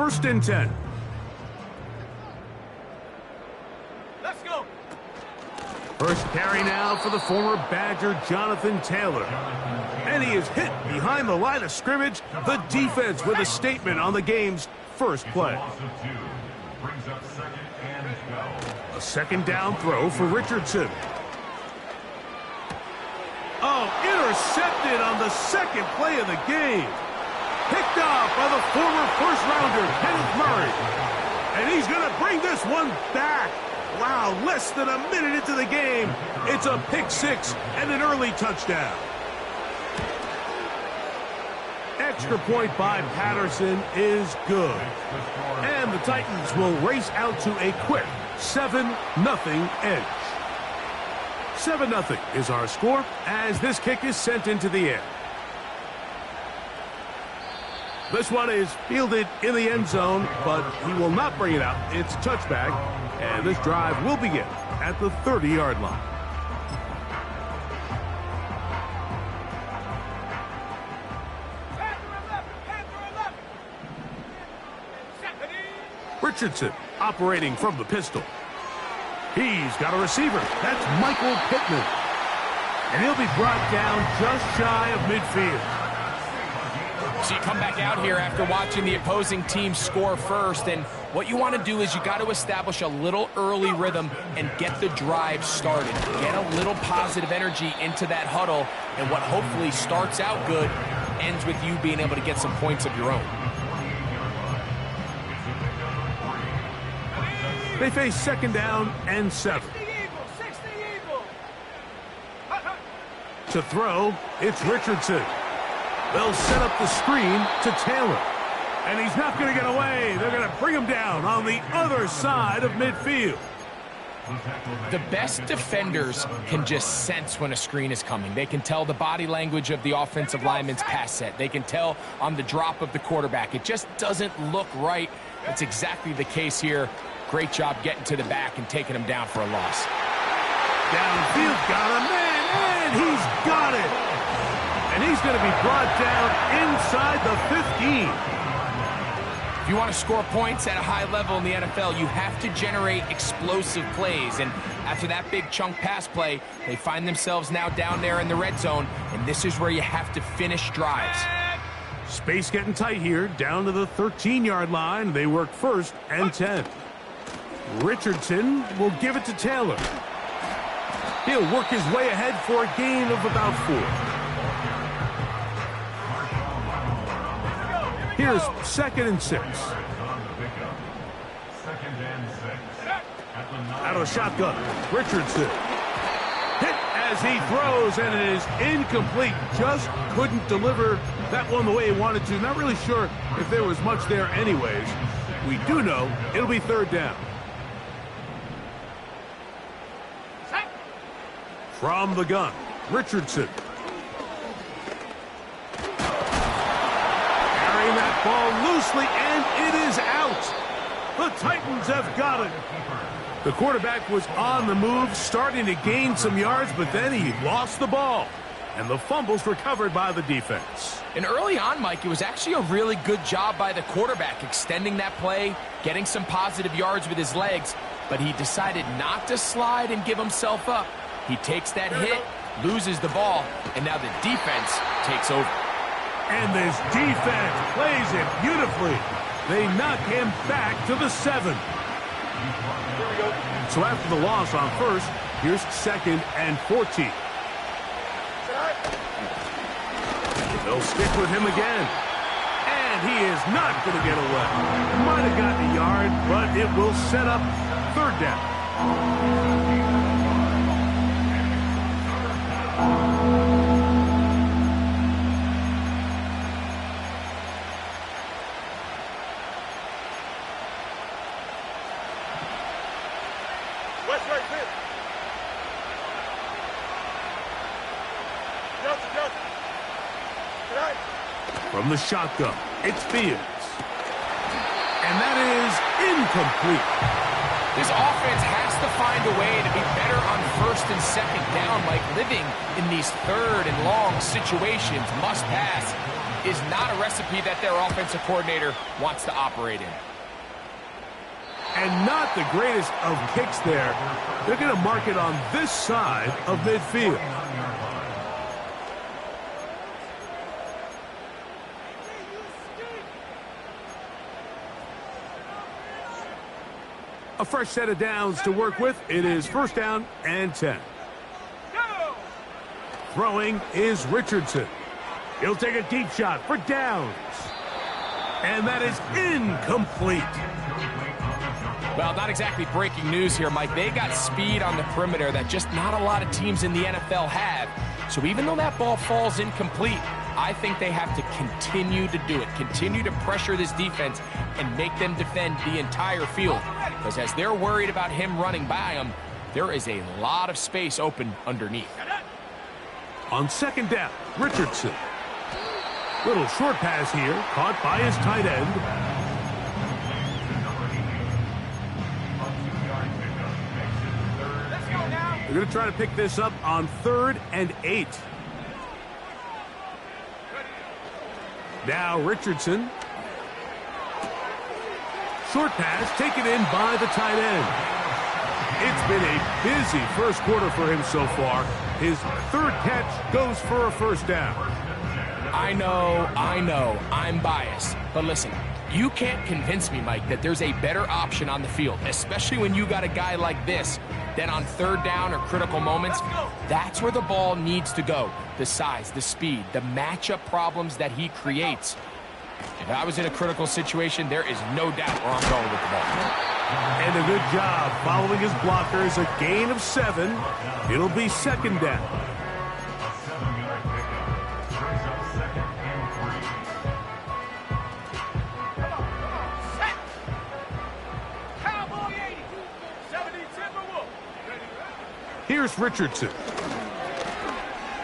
1st and 10. Let's go. First carry now for the former Badger, Jonathan Taylor. And he is hit behind the line of scrimmage. The defense with a statement on the game's first play. A 2nd down throw for Richardson. Oh, intercepted on the 2nd play of the game. Picked off by the former first-rounder, Kenneth Murray. And he's going to bring this one back. Wow, less than a minute into the game. It's a pick 6 and an early touchdown. Extra point by Patterson is good. And the Titans will race out to a quick 7-0 edge. 7-0 is our score as this kick is sent into the air. This one is fielded in the end zone, but he will not bring it out. It's touchback, and this drive will begin at the 30-yard line. Richardson operating from the pistol. He's got a receiver. That's Michael Pittman. And he'll be brought down just shy of midfield. So you come back out here after watching the opposing team score first, and what you want to do is you got to establish a little early rhythm and get the drive started. Get a little positive energy into that huddle, and what hopefully starts out good ends with you being able to get some points of your own. They face 2nd down and 7. To throw, it's Richardson. They'll set up the screen to Taylor. And he's not going to get away. They're going to bring him down on the other side of midfield. The best defenders can just sense when a screen is coming. They can tell the body language of the offensive lineman's pass set. They can tell on the drop of the quarterback. It just doesn't look right. That's exactly the case here. Great job getting to the back and taking him down for a loss. Downfield, got a man, and he's got it. And he's going to be brought down inside the 15. If you want to score points at a high level in the NFL, you have to generate explosive plays. And after that big chunk pass play, they find themselves now down there in the red zone. And this is where you have to finish drives. Space getting tight here, down to the 13-yard line. They work 1st and 10. Richardson will give it to Taylor. He'll work his way ahead for a gain of about 4. Here's 2nd and 6. Out of shotgun, Richardson. Hit as he throws, and it is incomplete. Just couldn't deliver that one the way he wanted to. Not really sure if there was much there anyways. We do know it'll be 3rd down. From the gun, Richardson. Carrying that ball loosely, and it is out. The Titans have got it. The quarterback was on the move, starting to gain some yards, but then he lost the ball. And the fumble's recovered by the defense. And early on, Mike, it was actually a really good job by the quarterback, extending that play, getting some positive yards with his legs, but he decided not to slide and give himself up. He takes that hit, loses the ball, and now the defense takes over. And this defense plays it beautifully. They knock him back to the 7. So after the loss on 1st, here's 2nd and 14. They'll stick with him again. And he is not going to get away. Might have gotten a yard, but it will set up 3rd down. From the shotgun, it's Fields. And that is incomplete. This offense has to find a way to be better on 1st and 2nd down, like living in these 3rd and long situations. Must pass. is not a recipe that their offensive coordinator wants to operate in. And not the greatest of kicks there. They're going to mark it on this side of midfield. A fresh set of downs to work with. It is 1st down and 10. Throwing is Richardson. He'll take a deep shot for downs. And that is incomplete. Well, not exactly breaking news here, Mike. They got speed on the perimeter that just not a lot of teams in the NFL have. So even though that ball falls incomplete, I think they have to continue to do it. Continue to pressure this defense and make them defend the entire field. Because as they're worried about him running by them, there is a lot of space open underneath. On 2nd down, Richardson. Little short pass here, caught by his tight end. They're going to try to pick this up on 3rd and 8. Now Richardson. Short pass taken in by the tight end. It's been a busy first quarter for him so far. His 3rd catch goes for a 1st down. I know, I'm biased. But listen, you can't convince me, Mike, that there's a better option on the field, especially when you got a guy like this. Then on 3rd down or critical moments, that's where the ball needs to go. The size, the speed, the matchup problems that he creates. If I was in a critical situation, there is no doubt where I'm going with the ball. And a good job following his blockers. A gain of 7. It'll be 2nd down. Here's Richardson.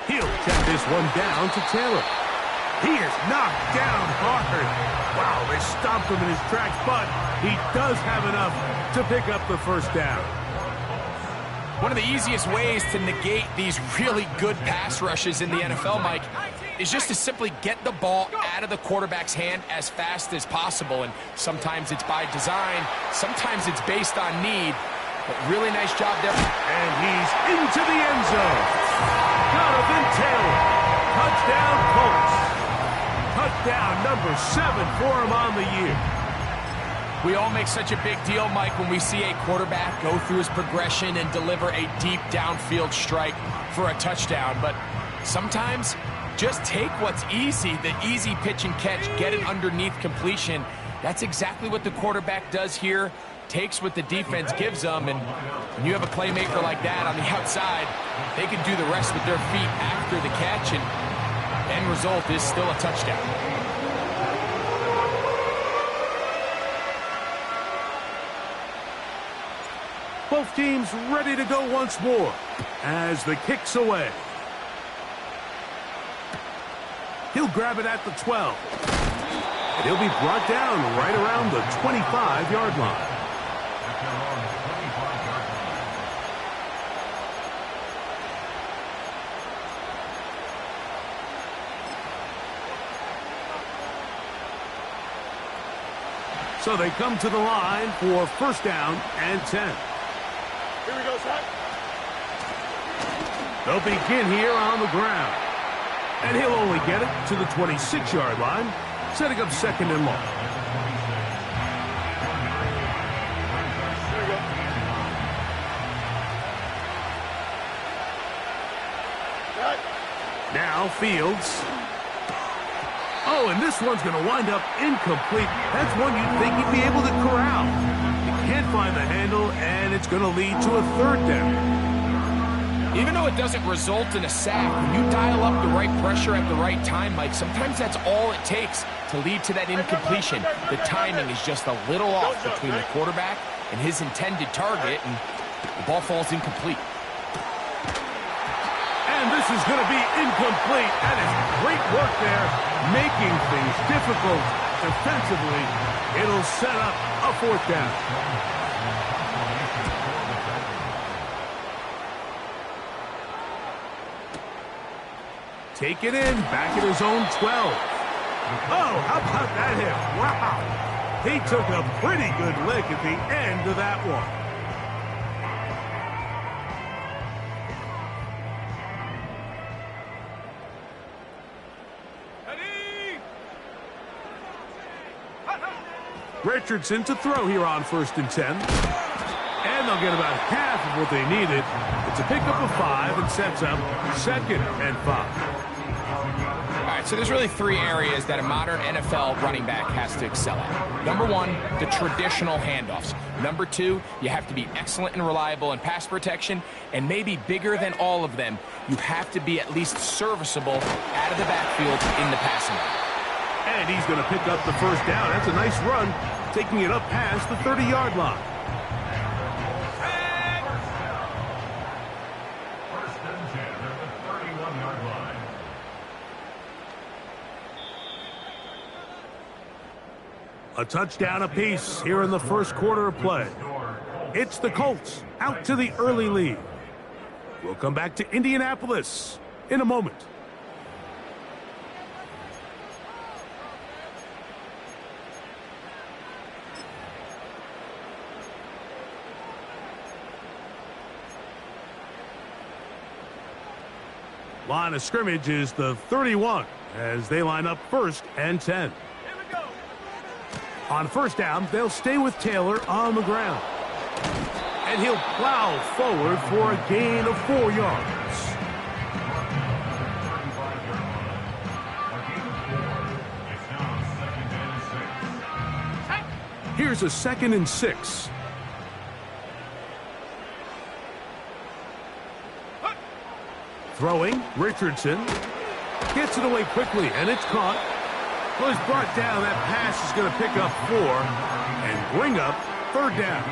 He'll check this one down to Taylor. He is knocked down hard. Wow, they stopped him in his tracks, but he does have enough to pick up the 1st down. One of the easiest ways to negate these really good pass rushes in the NFL, Mike, is just to simply get the ball out of the quarterback's hand as fast as possible. And sometimes it's by design, sometimes it's based on need. But really nice job there. And he's into the end zone. Jonathan Taylor. Touchdown Colts. Touchdown number 7 for him on the year. We all make such a big deal, Mike, when we see a quarterback go through his progression and deliver a deep downfield strike for a touchdown. But sometimes just take what's easy, the easy pitch and catch, get it underneath completion. That's exactly what the quarterback does here. Takes what the defense gives them, and when you have a playmaker like that on the outside, they can do the rest with their feet after the catch, and end result is still a touchdown. Both teams ready to go once more as the kick's away. He'll grab it at the 12. And he'll be brought down right around the 25-yard line. So they come to the line for 1st down and 10. Here we go, son. They'll begin here on the ground. And he'll only get it to the 26-yard line, setting up 2nd and long. Here we go. Right. Now Fields. Oh, and this one's going to wind up incomplete. That's one you'd think he'd be able to corral. He can't find the handle, and it's going to lead to a 3rd down. Even though it doesn't result in a sack, when you dial up the right pressure at the right time, Mike, sometimes that's all it takes to lead to that incompletion. The timing is just a little off between the quarterback and his intended target, and the ball falls incomplete. And this is going to be incomplete. That is great work there, making things difficult defensively. It'll set up a 4th down. Take it in, back at his own 12. Oh, how about that hit? Wow. He took a pretty good lick at the end of that one. Richardson to throw here on 1st and 10. And they'll get about half of what they needed. It's a pickup of 5 and sets up 2nd and 5. All right, so there's really 3 areas that a modern NFL running back has to excel at. Number 1, the traditional handoffs. Number 2, you have to be excellent and reliable in pass protection. And maybe bigger than all of them, you have to be at least serviceable out of the backfield in the passing game. And he's going to pick up the 1st down. That's a nice run, taking it up past the 30-yard line. A touchdown apiece here in the 1st quarter of play. It's the Colts out to the early lead. We'll come back to Indianapolis in a moment. Line of scrimmage is the 31 as they line up 1st and 10. On 1st down, they'll stay with Taylor on the ground. And he'll plow forward for a gain of 4 yards. Here's a 2nd and 6. Throwing, Richardson gets it away quickly, and it's caught. Well, he's brought down. That pass is going to pick up 4 and bring up 3rd down.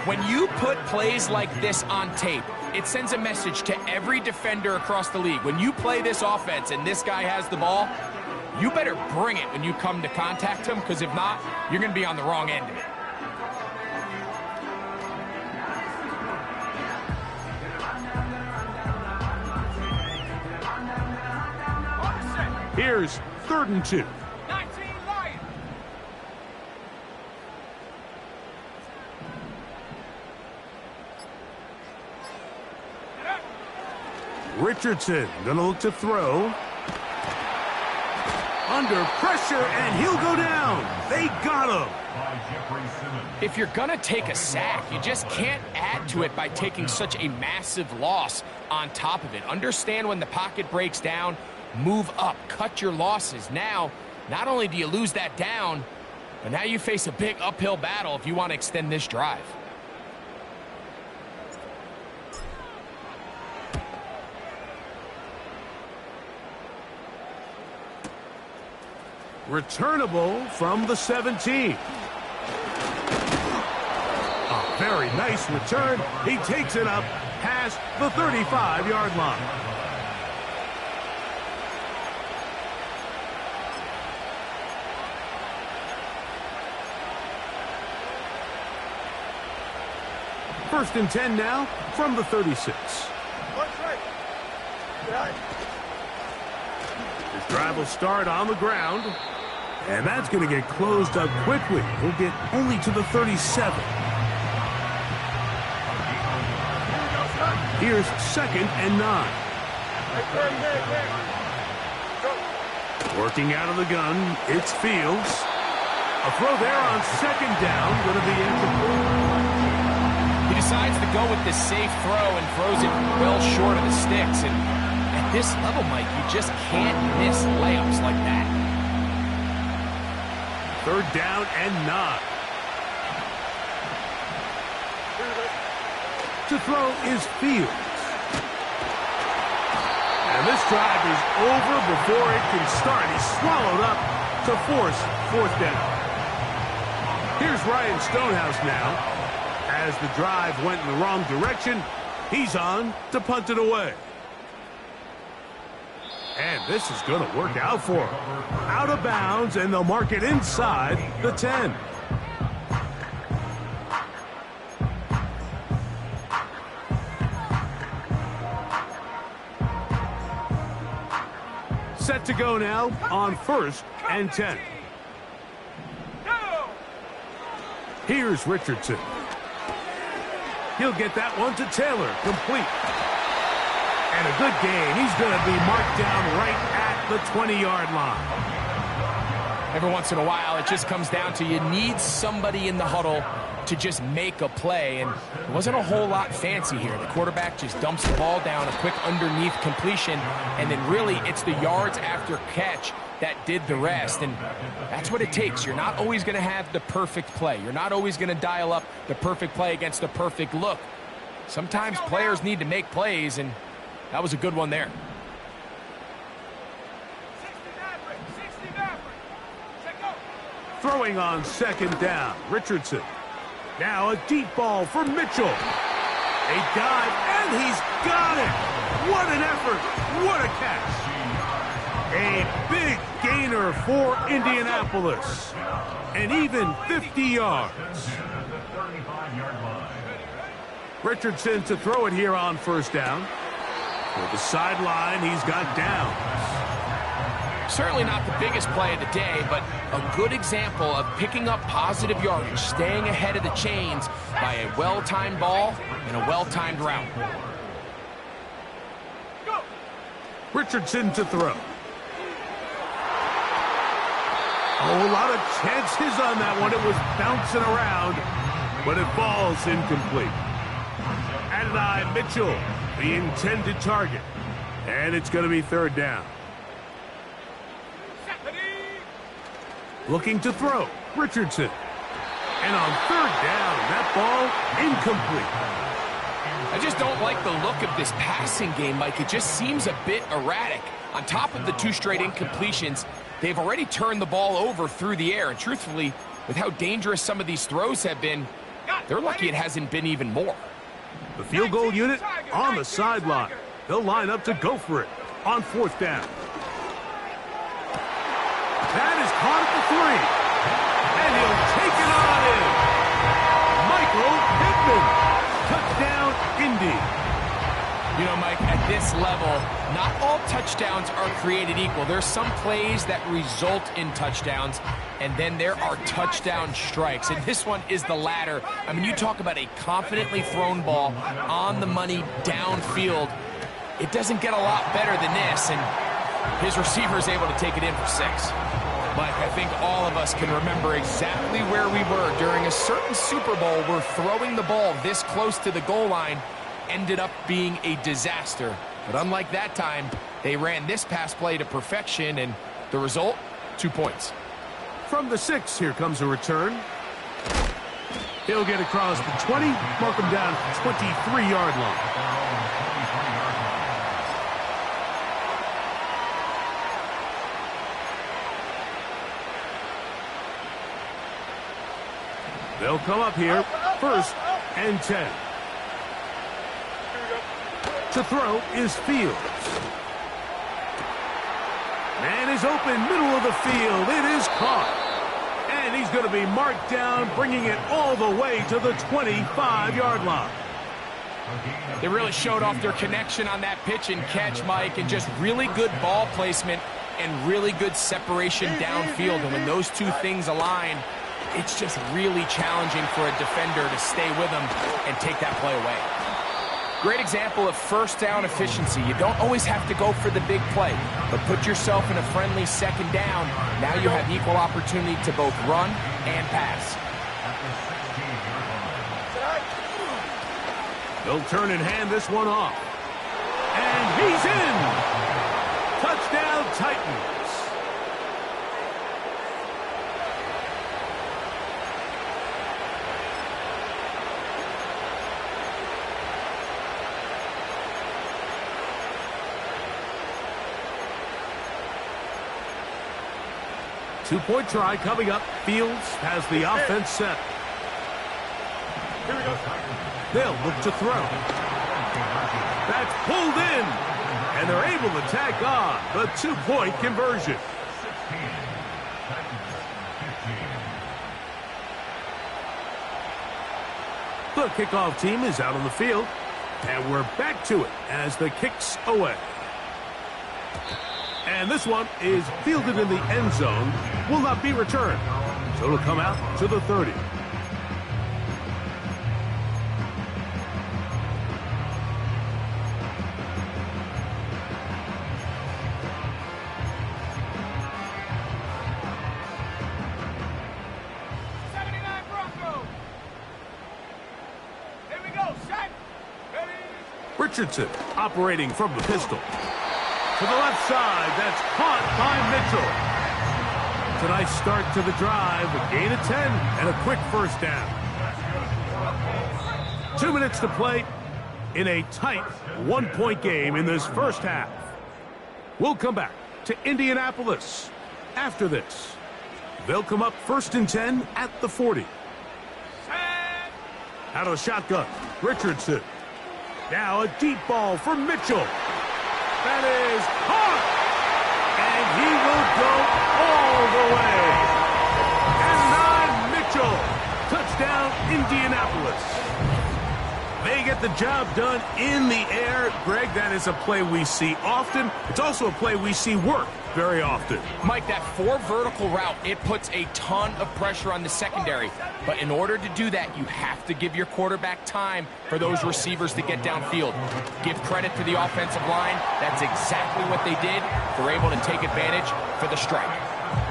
When you put plays like this on tape, it sends a message to every defender across the league. When you play this offense and this guy has the ball, you better bring it when you come to contact him, because if not, you're going to be on the wrong end of it. Here's 3rd and 2. Richardson gonna look to throw. Under pressure, and he'll go down. They got him. If you're gonna take a sack, you just can't add to it by taking such a massive loss on top of it. Understand when the pocket breaks down, move up, cut your losses. Now, not only do you lose that down, but now you face a big uphill battle if you want to extend this drive. Returnable from the 17. A very nice return. He takes it up past the 35-yard line. First and 10 now from the 36. This drive will start on the ground, and that's going to get closed up quickly. We'll get only to the 37. Here's 2nd and 9. Working out of the gun, it's Fields. A throw there on 2nd down, going to be incomplete. He decides to go with the safe throw and throws it well short of the sticks. And at this level, Mike, you just can't miss layups like that. 3rd down and 9. To throw is Fields. And this drive is over before it can start. He's swallowed up to force 4th down. Here's Ryan Stonehouse now. As the drive went in the wrong direction, he's on to punt it away. And this is going to work out for him. Out of bounds, and they'll mark it inside the 10. Set to go now on 1st and 10. Here's Richardson. He'll get that one to Taylor, complete. And a good gain. He's going to be marked down right at the 20-yard line. Every once in a while, it just comes down to you need somebody in the huddle to just make a play, and it wasn't a whole lot fancy here. The quarterback just dumps the ball down, a quick underneath completion, and then really it's the yards after catch that did the rest, and that's what it takes. You're not always going to have the perfect play. You're not always going to dial up the perfect play against the perfect look. Sometimes players need to make plays, and that was a good one there. Throwing on 2nd down, Richardson. Now a deep ball for Mitchell. A dive, and he's got it. What an effort. What a catch. A big gainer for Indianapolis. And even 50 yards. Richardson to throw it here on 1st down. For the sideline, he's got downs. Certainly not the biggest play of the day, but a good example of picking up positive yardage, staying ahead of the chains by a well-timed ball and a well-timed route. Richardson to throw. Oh, a lot of chances on that one. It was bouncing around, but it falls incomplete. Adonai Mitchell, the intended target. And it's going to be 3rd down. Looking to throw, Richardson. And on 3rd down, that ball incomplete. I just don't like the look of this passing game, Mike. It just seems a bit erratic. On top of the 2 straight incompletions, they've already turned the ball over through the air. And truthfully, with how dangerous some of these throws have been, they're lucky it hasn't been even more. The field goal unit on the sideline. They'll line up to go for it on 4th down. That is caught at the 3. And he'll take it on in. Michael Pittman. Touchdown, Indy. You know, Mike, at this level, not all touchdowns are created equal. There's some plays that result in touchdowns, and then there are touchdown strikes. And this one is the latter. I mean, you talk about a confidently thrown ball on the money downfield. It doesn't get a lot better than this, and his receiver is able to take it in for 6. Mike, I think all of us can remember exactly where we were during a certain Super Bowl where throwing the ball this close to the goal line ended up being a disaster. But unlike that time, they ran this pass play to perfection, and the result, 2 points. From the 6, here comes a return. He'll get across the 20, mark him down at the 23-yard line. They'll come up here, 1st and 10. To throw is Fields. Man is open, middle of the field. It is caught. And he's going to be marked down, bringing it all the way to the 25-yard line. They really showed off their connection on that pitch and catch, Mike, and just really good ball placement and really good separation downfield. And when those 2 things align, it's just really challenging for a defender to stay with them and take that play away. Great example of 1st down efficiency. You don't always have to go for the big play, but put yourself in a friendly 2nd down. Now you have equal opportunity to both run and pass. They'll turn and hand this one off. And he's in! Touchdown, Titans. Two-point try coming up. Fields has the offense set. Here we go. They'll look to throw. That's pulled in. And they're able to tack on the 2-point conversion. The kickoff team is out on the field. And we're back to it as the kick's away. And this one is fielded in the end zone, will not be returned. So it'll come out to the 30. Richardson operating from the pistol. To the left side, that's caught by Mitchell. It's a nice start to the drive, a gain of 10, and a quick first down. 2 minutes to play in a tight one-point game in this first half. We'll come back to Indianapolis after this. They'll come up 1st and 10 at the 40. Out of the shotgun, Richardson. Now a deep ball for Mitchell. That is caught. And he will go all the way. And Mitchell. Touchdown, Indianapolis. They get the job done in the air. Greg, that is a play we see often. It's also a play we see work very often. Mike, that 4 vertical route, it puts a ton of pressure on the secondary. But in order to do that, you have to give your quarterback time for those receivers to get downfield. Give credit to the offensive line. That's exactly what they did. They're able to take advantage for the strike.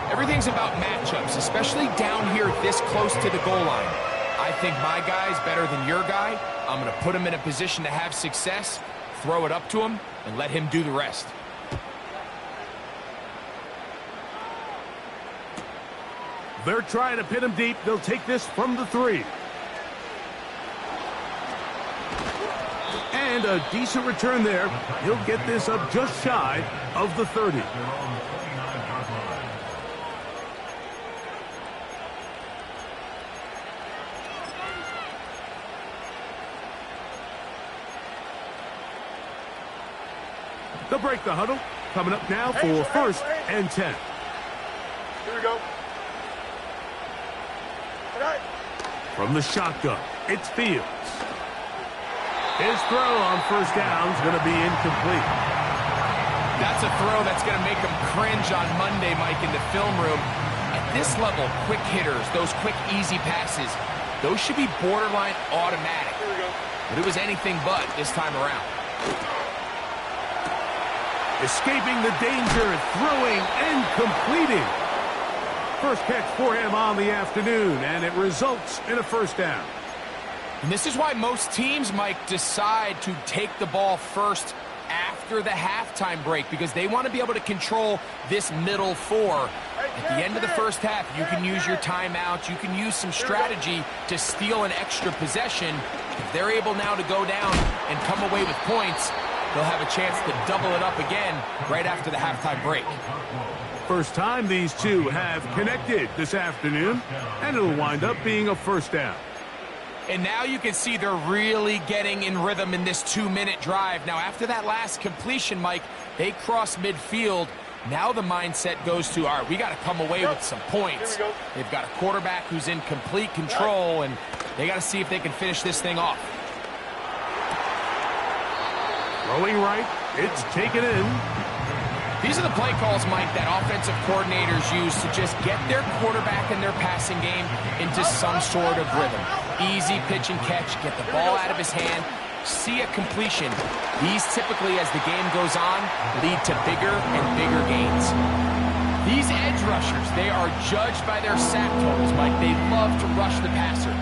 Everything's about matchups, especially down here this close to the goal line. I think my guy's better than your guy. I'm going to put him in a position to have success, throw it up to him, and let him do the rest. They're trying to pin him deep. They'll take this from the 3. And a decent return there. He'll get this up just shy of the 30. They'll break the huddle. Coming up now for 1st and 10. Here we go. From the shotgun, it's Fields. His throw on 1st down is going to be incomplete. That's a throw that's going to make him cringe on Monday, Mike, in the film room. At this level, quick hitters, those quick, easy passes, those should be borderline automatic. Here we go. But it was anything but this time around. Escaping the danger, throwing and completing. First catch for him on the afternoon, and it results in a 1st down. And this is why most teams, Mike, decide to take the ball first after the halftime break, because they want to be able to control this middle 4. At the end of the first half, you can use your timeouts, you can use some strategy to steal an extra possession. If they're able now to go down and come away with points, they'll have a chance to double it up again right after the halftime break. First time these two have connected this afternoon, and it'll wind up being a 1st down. And now you can see they're really getting in rhythm in this 2-minute drive. Now, after that last completion, Mike, they cross midfield. Now the mindset goes to, all right, we got to come away with some points. They've got a quarterback who's in complete control, and they got to see if they can finish this thing off. Throwing right, it's taken in. These are the play calls, Mike, that offensive coordinators use to just get their quarterback and their passing game into some sort of rhythm. Easy pitch and catch, get the ball out of his hand, see a completion. These typically, as the game goes on, lead to bigger and bigger gains. These edge rushers, they are judged by their sack totals, Mike. They love to rush the passer.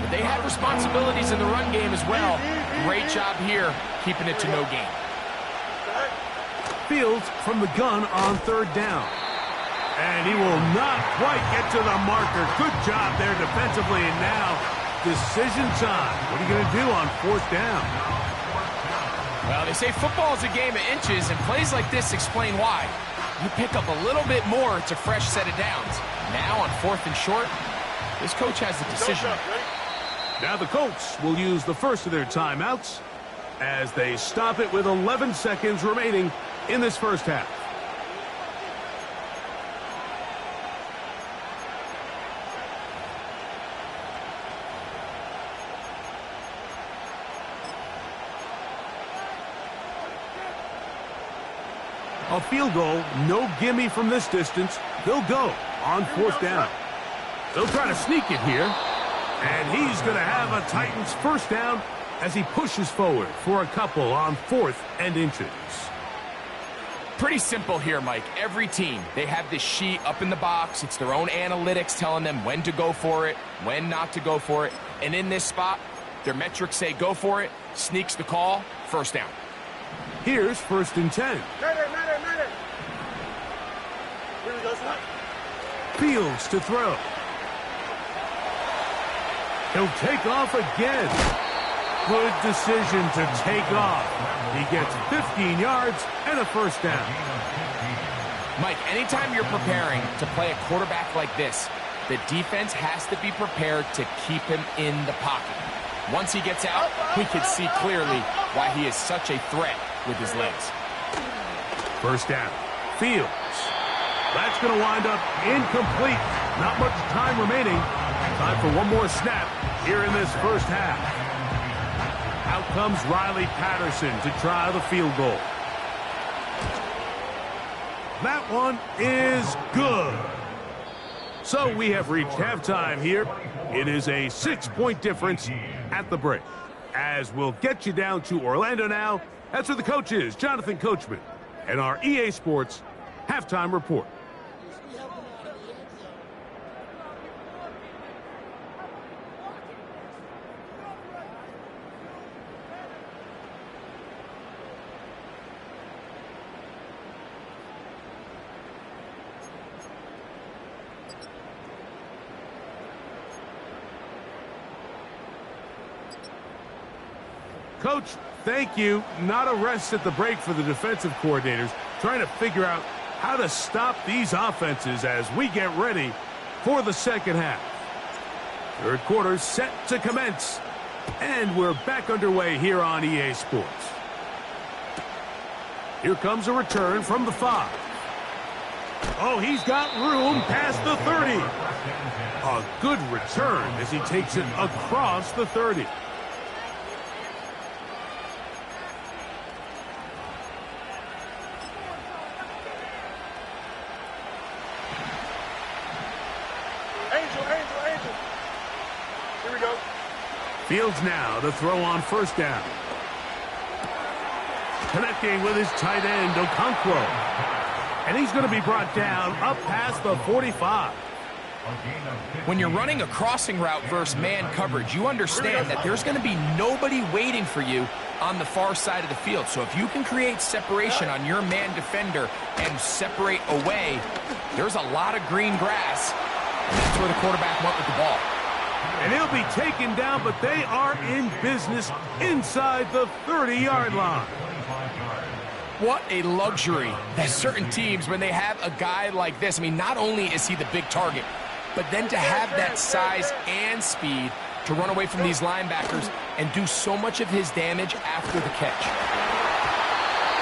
But they have responsibilities in the run game as well. Great job here, keeping it to no gain. Fields from the gun on 3rd down. And he will not quite get to the marker. Good job there defensively. And now, decision time. What are you going to do on 4th down? Well, they say football is a game of inches, and plays like this explain why. You pick up a little bit more, it's a fresh set of downs. Now on 4th and short, this coach has the decision. Now the Colts will use the first of their timeouts as they stop it with 11 seconds remaining in this first half. A field goal, no gimme from this distance. They'll go on fourth down. They'll try to sneak it here. And he's going to have a Titans first down as he pushes forward for a couple on 4th and inches. Pretty simple here, Mike. Every team, they have this sheet up in the box. It's their own analytics telling them when to go for it, when not to go for it. And in this spot, their metrics say go for it, sneaks the call, first down. Here's 1st and 10. Here we go, son. Fields to throw. He'll take off again. Good decision to take off. He gets 15 yards and a first down. Mike, anytime you're preparing to play a quarterback like this, the defense has to be prepared to keep him in the pocket. Once he gets out, we can see clearly why he is such a threat with his legs. First down. Fields. That's going to wind up incomplete. Not much time remaining. Time for one more snap here in this first half. Out comes Riley Patterson to try the field goal. That one is good. So we have reached halftime here. It is a 6-point difference at the break. As we'll get you down to Orlando now, that's where the coach is, Jonathan Coachman, and our EA Sports halftime report. Coach, thank you. Not a rest at the break for the defensive coordinators, trying to figure out how to stop these offenses as we get ready for the second half. Third quarter set to commence, and we're back underway here on EA Sports. Here comes a return from the 5. Oh, he's got room past the 30. A good return as he takes it across the 30. Fields now to throw on first down. Connecting with his tight end, Okonkwo. And he's going to be brought down up past the 45. When you're running a crossing route versus man coverage, you understand that there's going to be nobody waiting for you on the far side of the field. So if you can create separation on your man defender and separate away, there's a lot of green grass. And that's where the quarterback went with the ball. And he'll be taken down, but they are in business inside the 30-yard line. What a luxury that certain teams, when they have a guy like this, I mean, not only is he the big target, but then to have that size and speed to run away from these linebackers and do so much of his damage after the catch.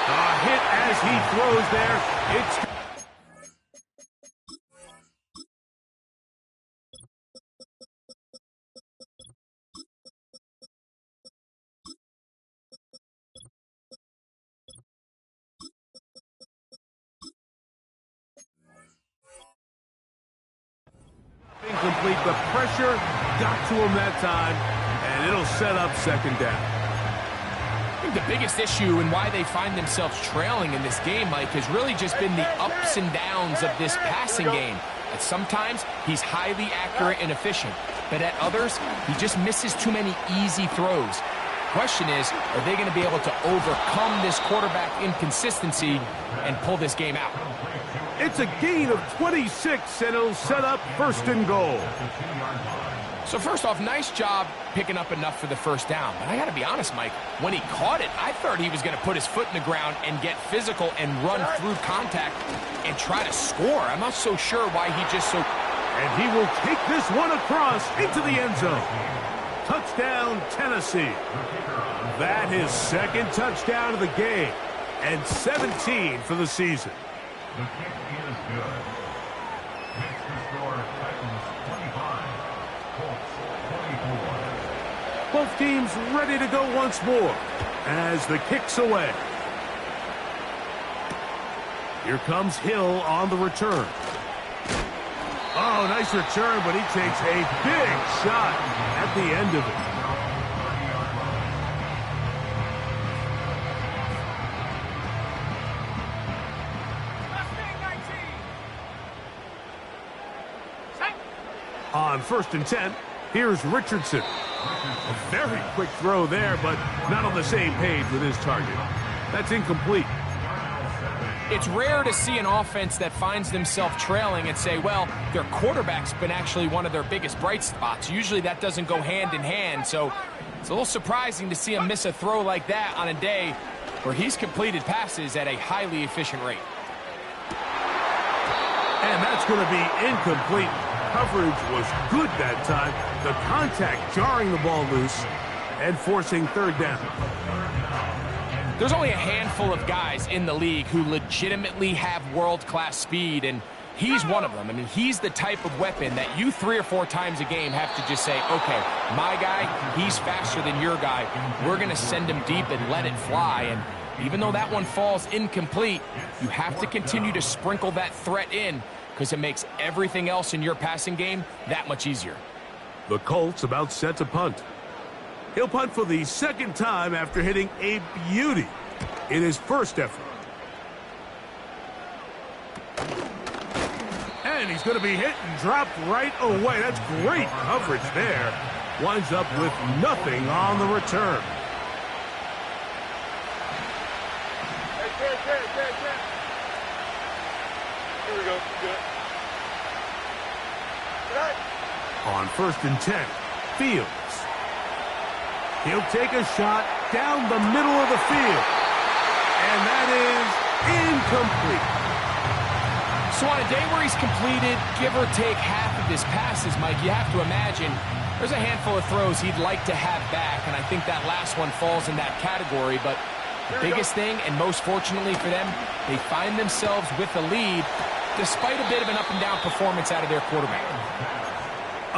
A hit as he throws there. It's incomplete. The pressure got to him that time, and it'll set up second down. I think the biggest issue and why they find themselves trailing in this game, Mike, has really just been the ups and downs of this passing game. At sometimes, he's highly accurate and efficient, but at others, he just misses too many easy throws. Question is, are they going to be able to overcome this quarterback inconsistency and pull this game out? It's a gain of 26, and it'll set up first and goal. So first off, nice job picking up enough for the first down. But I got to be honest, Mike, when he caught it, I thought he was going to put his foot in the ground and get physical and run through contact and try to score. I'm not so sure why he just so... And he will take this one across into the end zone. Touchdown, Tennessee. That is second touchdown of the game, and 17 for the season. The kick is good. Makes the score Titans 25, Colts 24. Both teams ready to go once more as the kick's away. Here comes Hill on the return. Oh, nice return, but he takes a big shot at the end of it. On 1st and 10, here's Richardson. A very quick throw there, but not on the same page with his target. That's incomplete. It's rare to see an offense that finds themselves trailing and say, well, their quarterback's been actually one of their biggest bright spots. Usually that doesn't go hand in hand, so it's a little surprising to see him miss a throw like that on a day where he's completed passes at a highly efficient rate. And that's going to be incomplete. Coverage was good that time. The contact jarring the ball loose and forcing 3rd down. There's only a handful of guys in the league who legitimately have world-class speed, and he's one of them. I mean, he's the type of weapon that you 3 or 4 times a game have to just say, okay, my guy, he's faster than your guy. We're going to send him deep and let it fly. And even though that one falls incomplete, you have to continue to sprinkle that threat in because it makes everything else in your passing game that much easier. The Colts about set to punt. He'll punt for the 2nd time after hitting a beauty in his first effort. And he's going to be hit and dropped right away. That's great coverage there. Winds up with nothing on the return. Here we go. Good. On 1st and 10, Fields. He'll take a shot down the middle of the field. And that is incomplete. So on a day where he's completed, give or take half of his passes, Mike, you have to imagine there's a handful of throws he'd like to have back, and I think that last one falls in that category. But the biggest thing, and most fortunately for them, they find themselves with a lead despite a bit of an up-and-down performance out of their quarterback.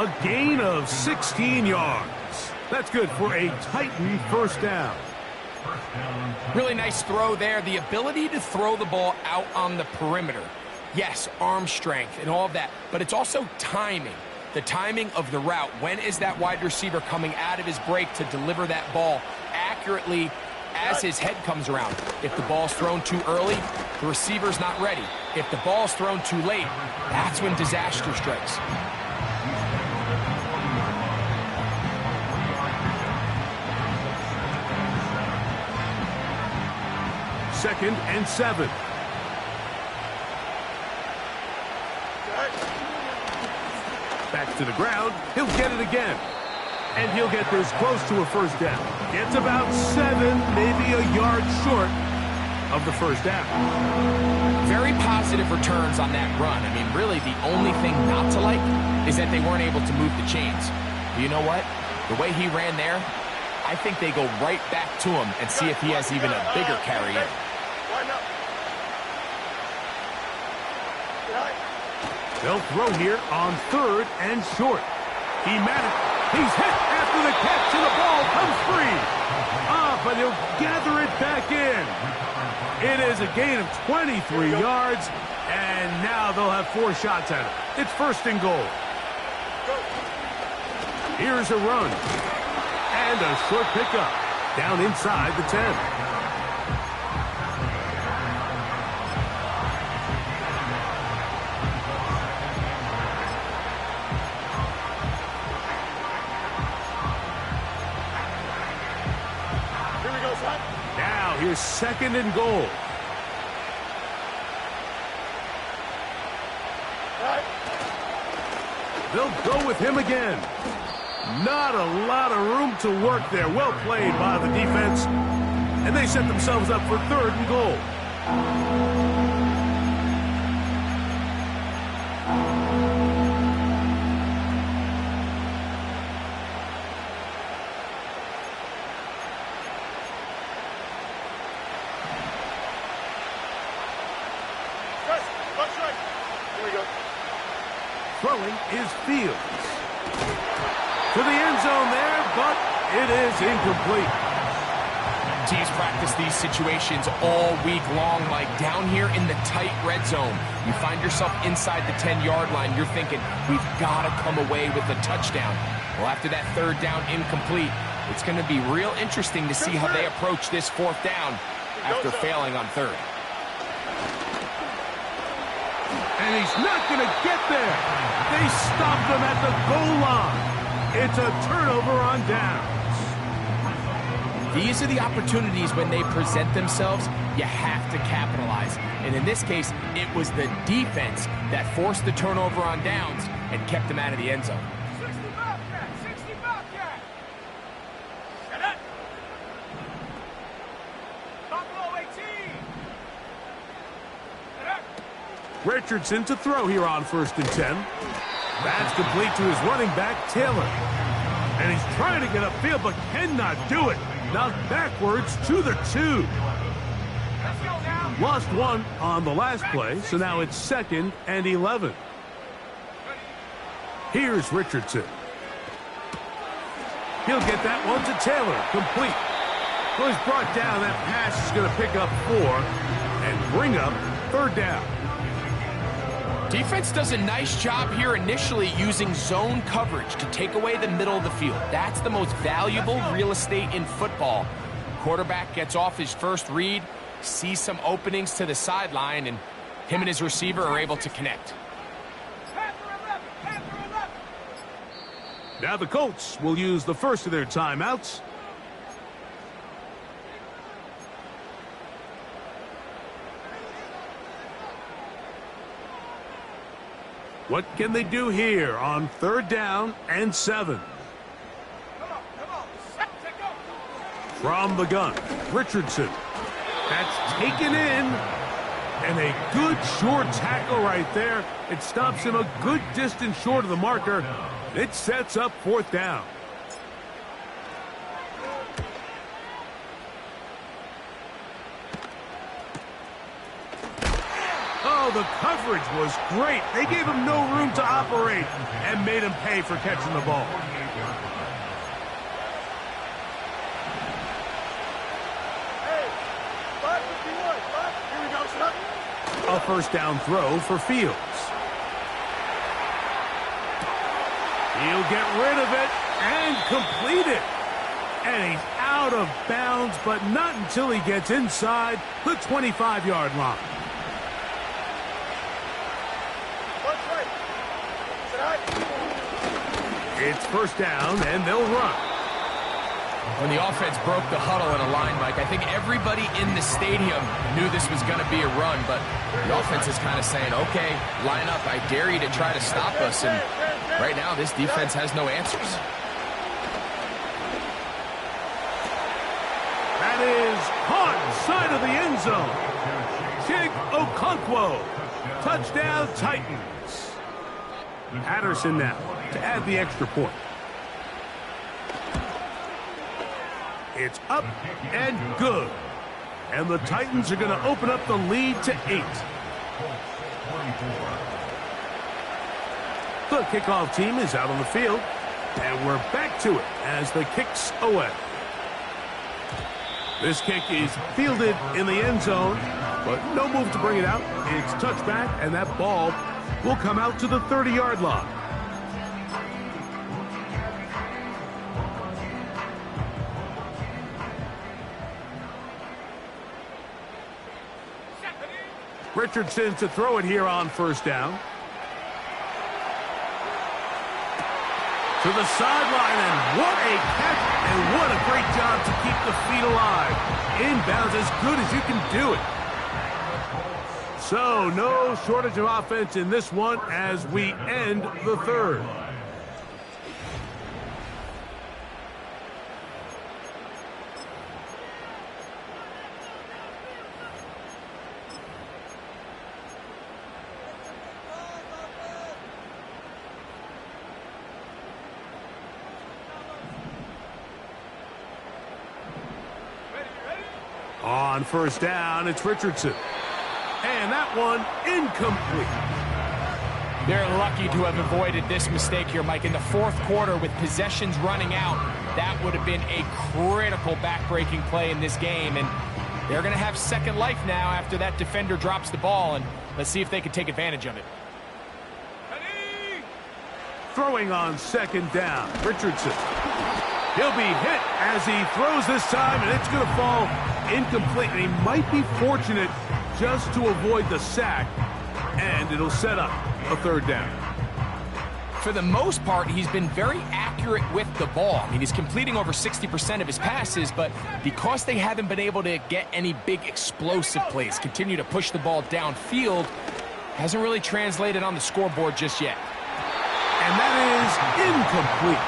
A gain of 16 yards. That's good for a Titan 1st down. Really nice throw there. The ability to throw the ball out on the perimeter. Yes, arm strength and all of that, but it's also timing. The timing of the route. When is that wide receiver coming out of his break to deliver that ball accurately as his head comes around? If the ball's thrown too early, the receiver's not ready. If the ball's thrown too late, that's when disaster strikes. Second and 7. Back to the ground. He'll get it again. And he'll get this close to a 1st down. Gets about 7, maybe a yard short of the 1st down. Very positive returns on that run. I mean, really, the only thing not to like is that they weren't able to move the chains. But you know what? The way he ran there, I think they go right back to him and see if he has even a bigger carry in. They'll throw here on 3rd and short. He managed. He's hit after the catch, and the ball comes free. But he'll gather it back in. It is a gain of 23 yards, and now they'll have 4 shots at it. It's 1st and goal. Here's a run. And a short pickup down inside the 10. Here's 2nd and goal. They'll go with him again. Not a lot of room to work there. Well played by the defense. And they set themselves up for 3rd and goal. Throwing is Fields. To the end zone there, but it is incomplete. Teams practice these situations all week long, like down here in the tight red zone. You find yourself inside the 10-yard line, you're thinking, we've got to come away with a touchdown. Well, after that third down incomplete, it's going to be real interesting to see how they approach this fourth down after failing on third. And he's not going to get there. They stopped him at the goal line. It's a turnover on downs. These are the opportunities when they present themselves, you have to capitalize. And in this case, it was the defense that forced the turnover on downs and kept them out of the end zone. 60 Bobcat! 60 Bobcat! Shut up! Buffalo 18! Shut up! Richardson to throw here on 1st and 10. That's complete to his running back, Taylor. And he's trying to get upfield, but cannot do it. Knocked backwards to the 2. Let's go now! Lost one on the last play, so now it's 2nd and 11. Here's Richardson. He'll get that one to Taylor, complete. Well, he's brought down. That pass is going to pick up 4 and bring up 3rd down. Defense does a nice job here initially using zone coverage to take away the middle of the field. That's the most valuable real estate in football. Quarterback gets off his first read, sees some openings to the sideline, and him and his receiver are able to connect. Now the Colts will use the first of their timeouts. What can they do here on 3rd down and 7? From the gun, Richardson. That's taken in. And a good short tackle right there. It stops him a good distance short of the marker. It sets up 4th down. Oh, the coverage was great. They gave him no room to operate and made him pay for catching the ball. Hey, 551, 5. Here we go, son. A 1st down throw for Fields. He'll get rid of it and complete it. And he's out of bounds, but not until he gets inside the 25-yard line. It's 1st down, and they'll run. When the offense broke the huddle in a line, Mike, I think everybody in the stadium knew this was going to be a run, but the offense is kind of saying, okay, line up, I dare you to try to stop us, and right now this defense has no answers. That is caught inside of the end zone. Chig Okonkwo. Touchdown, Titans. Patterson now to add the extra point. It's up and good. And the Titans are going to open up the lead to 8. The kickoff team is out on the field. And we're back to it as the kick's away. This kick is fielded in the end zone, but no move to bring it out. It's touchback, and that ball will come out to the 30-yard line. Richardson to throw it here on 1st down. To the sideline, and what a catch, and what a great job to keep the feet alive. Inbounds as good as you can do it. So, no shortage of offense in this one as we end the 3rd. On 1st down, it's Richardson. And that one incomplete. They're lucky to have avoided this mistake here, Mike. In the 4th quarter, with possessions running out, that would have been a critical back-breaking play in this game, and they're going to have second life now after that defender drops the ball, and let's see if they can take advantage of it. Throwing on second down, Richardson. He'll be hit as he throws this time, and it's going to fall incomplete. And he might be fortunate just to avoid the sack, and it'll set up a third down. For the most part, he's been very accurate with the ball. I mean, he's completing over 60% of his passes, but because they haven't been able to get any big explosive plays, continue to push the ball downfield, hasn't really translated on the scoreboard just yet. And that is incomplete.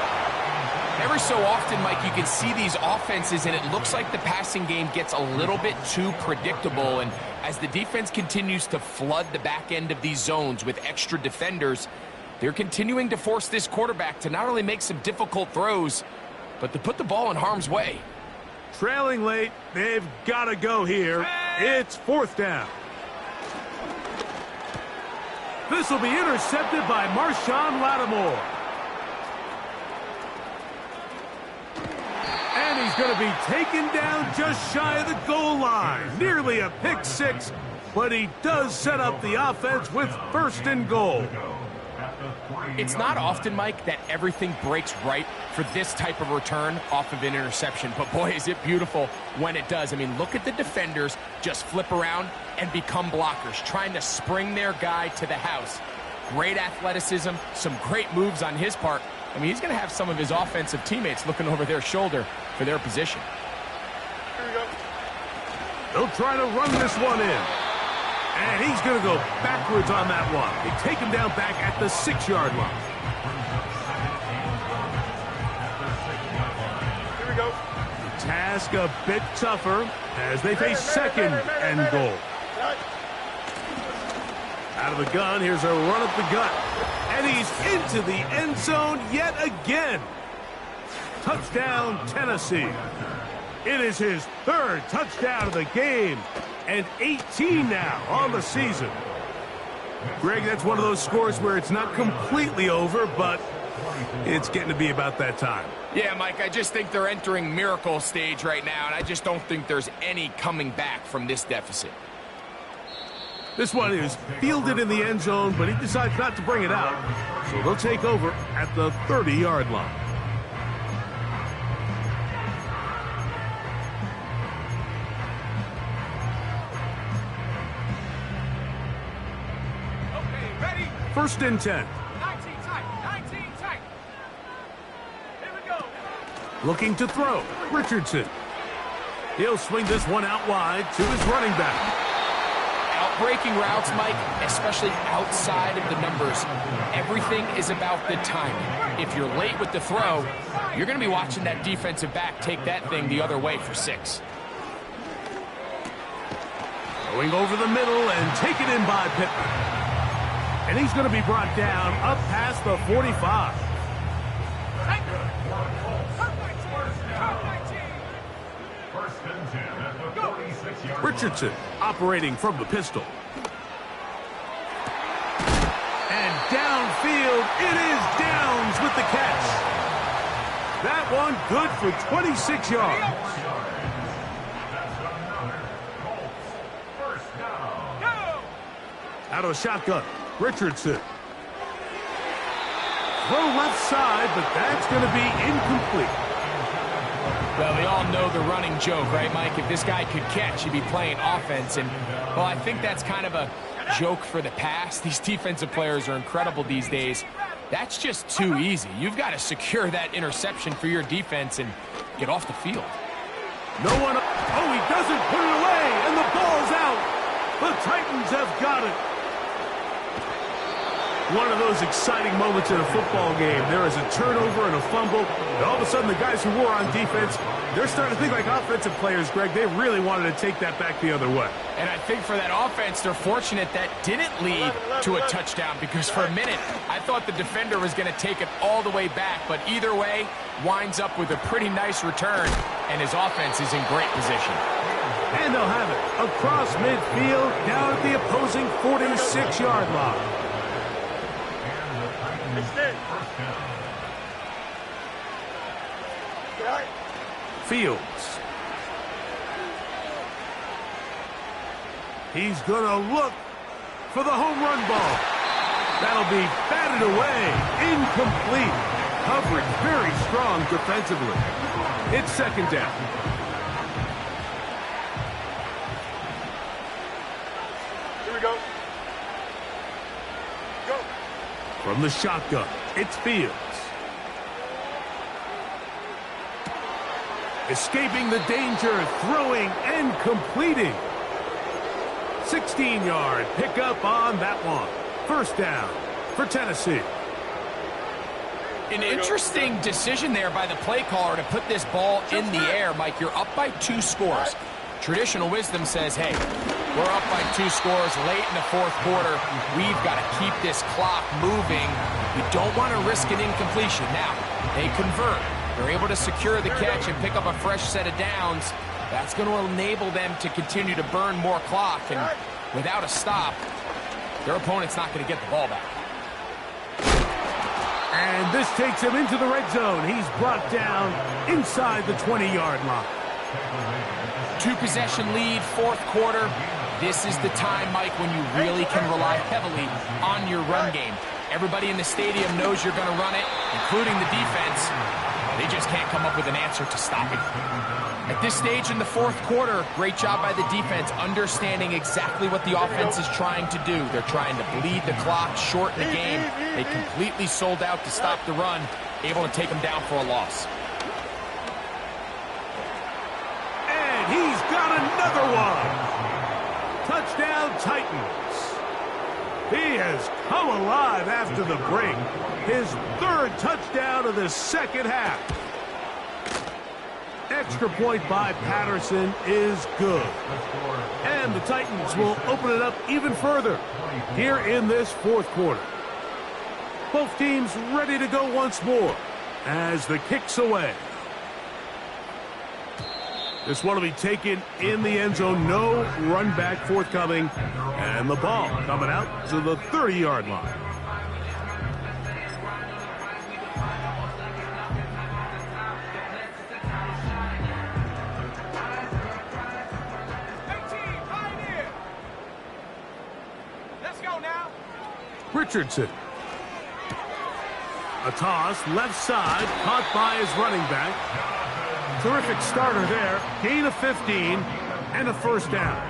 Every so often, Mike, you can see these offenses, and it looks like the passing game gets a little bit too predictable. And as the defense continues to flood the back end of these zones with extra defenders, they're continuing to force this quarterback to not only make some difficult throws, but to put the ball in harm's way. Trailing late, they've got to go here. It's fourth down. This will be intercepted by Marshawn Lattimore. And he's going to be taken down just shy of the goal line. Nearly a pick six, but he does set up the offense with first and goal. It's not often, Mike, that everything breaks right for this type of return off of an interception. But boy, is it beautiful when it does. I mean, look at the defenders just flip around and become blockers, trying to spring their guy to the house. Great athleticism, some great moves on his part. I mean, he's going to have some of his offensive teammates looking over their shoulder for their position. Here we go. They'll try to run this one in. And he's going to go backwards on that one. They take him down back at the 6-yard line. Here we go. The task a bit tougher as they face second and goal. Out of the gun, here's a run up the gut. And he's into the end zone yet again. Touchdown, Tennessee. It is his third touchdown of the game. And 18 now on the season. Greg, that's one of those scores where it's not completely over, but it's getting to be about that time. Yeah, Mike, I just think they're entering miracle stage right now, and I just don't think there's any coming back from this deficit. This one is fielded in the end zone, but he decides not to bring it out. So they'll take over at the 30-yard line. First and 10. 19 tight. 19 tight. Here we go. Looking to throw. Richardson. He'll swing this one out wide to his running back. Outbreaking routes, Mike, especially outside of the numbers, everything is about the timing. If you're late with the throw, you're going to be watching that defensive back take that thing the other way for 6. Going over the middle and taken in by Pittman. And he's going to be brought down up past the 45. Richardson operating from the pistol. And downfield, it is Downs with the catch. That one good for 26 yards. Out of the shotgun, Richardson. Throw left side, but that's going to be incomplete. Well, we all know the running joke, right, Mike? If this guy could catch, he'd be playing offense. And, well, I think that's kind of a joke for the past. These defensive players are incredible these days. That's just too easy. You've got to secure that interception for your defense and get off the field. No one. Oh, he doesn't put it away, and the ball's out. The Titans have got it. One of those exciting moments in a football game. There is a turnover and a fumble, and all of a sudden the guys who were on defense, they're starting to think like offensive players, Greg. They really wanted to take that back the other way. And I think for that offense, they're fortunate that didn't lead to a touchdown, because for a minute, I thought the defender was going to take it all the way back, but either way, winds up with a pretty nice return, and his offense is in great position. And they'll have it across midfield, down at the opposing 46-yard line. Get Fields. He's going to look for the home run ball. That'll be batted away. Incomplete. Coverage very strong defensively. It's second down. Here we go. Go. From the shotgun, it's Fields. Escaping the danger, throwing and completing. 16-yard pickup on that one. First down for Tennessee. An interesting decision there by the play caller to put this ball in the air. Mike, you're up by 2 scores. Traditional wisdom says, hey, we're up by 2 scores late in the fourth quarter. We've got to keep this clock moving. You don't want to risk an incompletion. Now, they convert. They're able to secure the catch and pick up a fresh set of downs. That's going to enable them to continue to burn more clock. And without a stop, their opponent's not going to get the ball back. And this takes him into the red zone. He's brought down inside the 20-yard line. 2-possession lead, fourth quarter. This is the time, Mike, when you really can rely heavily on your run game. Everybody in the stadium knows you're going to run it, including the defense. They just can't come up with an answer to stop it. At this stage in the fourth quarter, great job by the defense understanding exactly what the offense is trying to do. They're trying to bleed the clock, shorten the game. They completely sold out to stop the run, able to take them down for a loss. And he's got another one. Touchdown Titans. He has come alive after the break. His 3rd touchdown of the second half. Extra point by Patterson is good. And the Titans will open it up even further here in this fourth quarter. Both teams ready to go once more as the kick's away. This one will be taken in the end zone. No run back forthcoming. And the ball coming out to the 30-yard line. Let's go now. Richardson. A toss, left side, caught by his running back. Terrific starter there. Gain of 15 and a first down.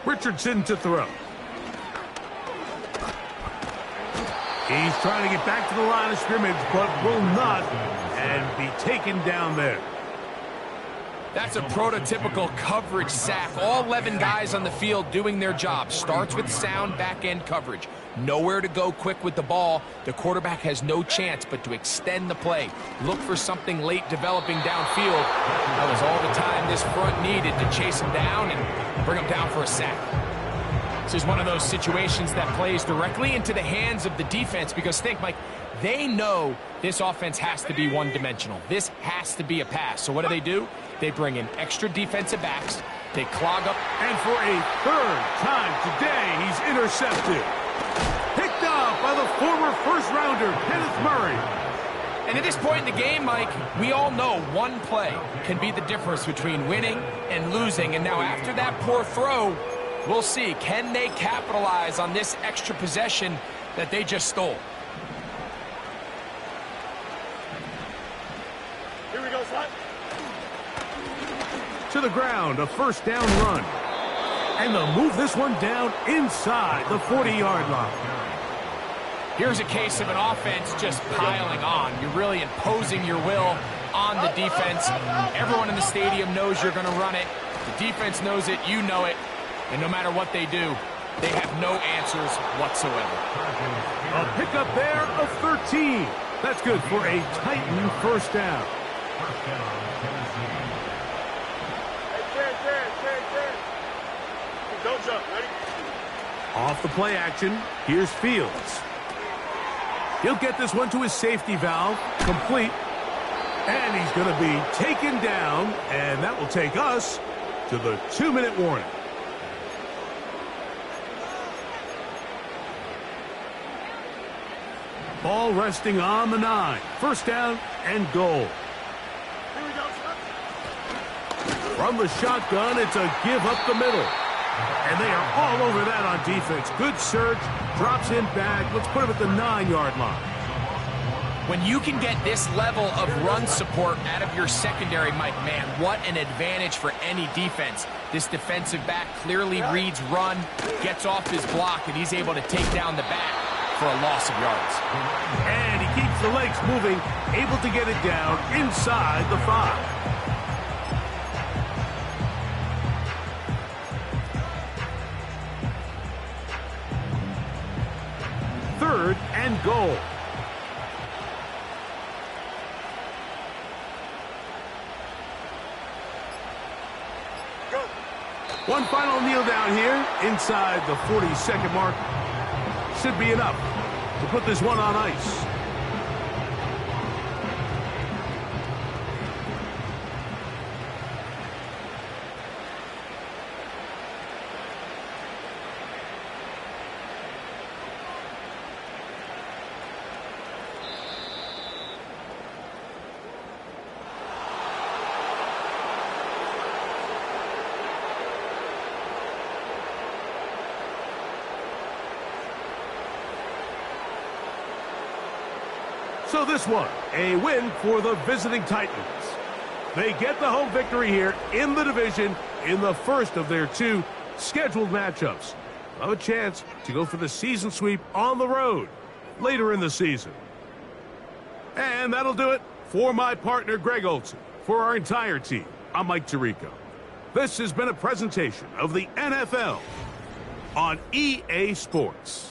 Richardson to throw. He's trying to get back to the line of scrimmage, but will not, and be taken down there. That's a prototypical coverage sack. All 11 guys on the field doing their job. Starts with sound back-end coverage. Nowhere to go quick with the ball. The quarterback has no chance but to extend the play. Look for something late developing downfield. That was all the time this front needed to chase him down and bring him down for a sack. This is one of those situations that plays directly into the hands of the defense because think, Mike, they know this offense has to be one-dimensional. This has to be a pass. So what do? They bring in extra defensive backs. They clog up. And for a 3rd time today, he's intercepted. Picked off by the former first-rounder, Kenneth Murray. And at this point in the game, Mike, we all know one play can be the difference between winning and losing. And now after that poor throw, we'll see. Can they capitalize on this extra possession that they just stole? Here we go, son. To the ground, a first down run. And they'll move this one down inside the 40-yard line. Here's a case of an offense just piling on. You're really imposing your will on the defense. Everyone in the stadium knows you're going to run it. The defense knows it, you know it. And no matter what they do, they have no answers whatsoever. A pickup there of 13. That's good for a Titan first down. Don't jump. Ready? Off the play action, here's Fields. He'll get this one to his safety valve, complete. And he's going to be taken down, and that will take us to the 2-minute warning. Ball resting on the 9. First down and goal. Here we go, son. From the shotgun, it's a give up the middle. And they are all over that on defense. Good search, drops him back. Let's put him at the 9-yard line. When you can get this level of run support out of your secondary, Mike, man, what an advantage for any defense. This defensive back clearly reads run, gets off his block, and he's able to take down the back for a loss of yards. And he keeps the legs moving, able to get it down inside the 5. Third and goal. One final kneel down here inside the 40-second mark. Should be enough to put this one on ice. So this one, a win for the visiting Titans. They get the home victory here in the division in the first of their 2 scheduled matchups. Have a chance to go for the season sweep on the road later in the season. And that'll do it for my partner, Greg Olson. For our entire team, I'm Mike Tirico. This has been a presentation of the NFL on EA Sports.